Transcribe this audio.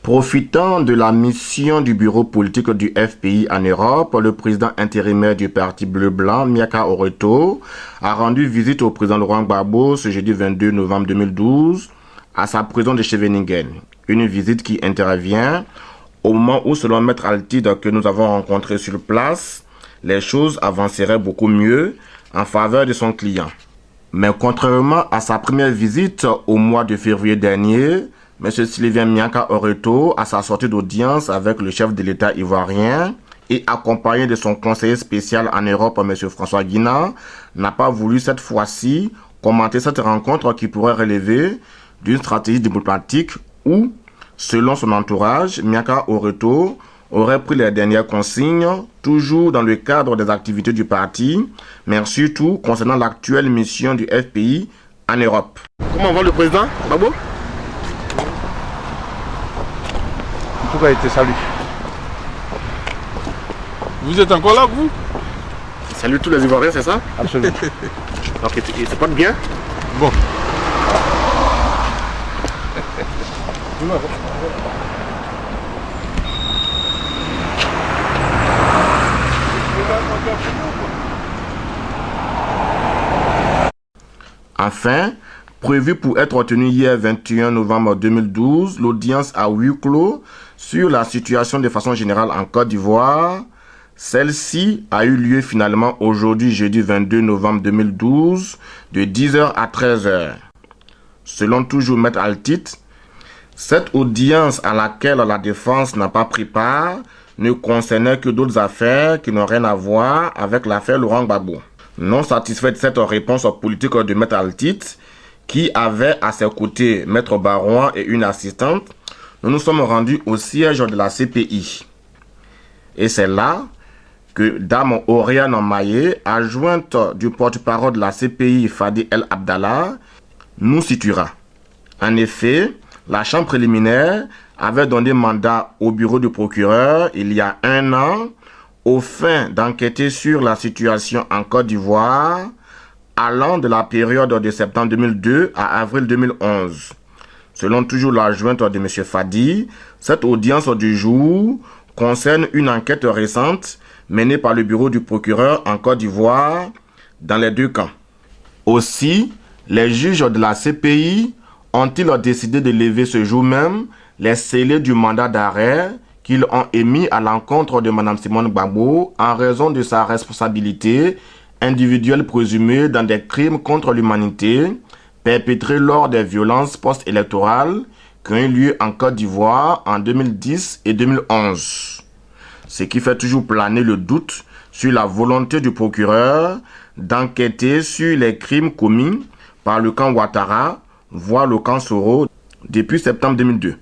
Profitant de la mission du bureau politique du FPI en Europe, le président intérimaire du Parti bleu-blanc, Miaka Oreto, a rendu visite au président Laurent Gbagbo ce jeudi 22 novembre 2012 à sa prison de Scheveningen. Une visite qui intervient au moment où, selon Maître Altide que nous avons rencontré sur place, les choses avanceraient beaucoup mieux en faveur de son client. Mais contrairement à sa première visite au mois de février dernier, M. Sylvain Miaka Oreto, à sa sortie d'audience avec le chef de l'État ivoirien et accompagné de son conseiller spécial en Europe, M. François Guina, n'a pas voulu cette fois-ci commenter cette rencontre qui pourrait relever d'une stratégie diplomatique où, selon son entourage, Miaka Oreto aurait pris les dernières consignes, toujours dans le cadre des activités du parti, mais surtout concernant l'actuelle mission du FPI en Europe. Comment va le président Gbagbo? Pourquoi il te salue? Vous êtes encore là, vous? Salut tous les Ivoiriens, c'est ça? Absolument. Donc, il se porte bien? Bon. Enfin, prévu pour être tenue hier 21 novembre 2012, l'audience à huis clos sur la situation de façon générale en Côte d'Ivoire. Celle-ci a eu lieu finalement aujourd'hui, jeudi 22 novembre 2012, de 10h à 13h. Selon toujours Maître Altide, cette audience à laquelle la défense n'a pas pris part ne concernait que d'autres affaires qui n'ont rien à voir avec l'affaire Laurent Gbagbo. Non satisfait de cette réponse politique de Maître Altide, qui avait à ses côtés Maître Barouin et une assistante, nous nous sommes rendus au siège de la CPI. Et c'est là que Dame Oriane Maillé, adjointe du porte-parole de la CPI Fadi El Abdallah, nous situera. En effet, la chambre préliminaire avait donné mandat au bureau du procureur il y a 1 an aux fins d'enquêter sur la situation en Côte d'Ivoire allant de la période de septembre 2002 à avril 2011. Selon toujours l'adjointe de M. Fadi, cette audience du jour concerne une enquête récente menée par le bureau du procureur en Côte d'Ivoire dans les 2 camps. Aussi, les juges de la CPI ont-ils décidé de lever ce jour même les scellés du mandat d'arrêt qu'ils ont émis à l'encontre de Mme Simone Gbagbo en raison de sa responsabilité individuelle présumée dans des crimes contre l'humanité perpétrés lors des violences post-électorales qui ont eu lieu en Côte d'Ivoire en 2010 et 2011. Ce qui fait toujours planer le doute sur la volonté du procureur d'enquêter sur les crimes commis par le camp Ouattara, voire le camp Soro, depuis septembre 2002.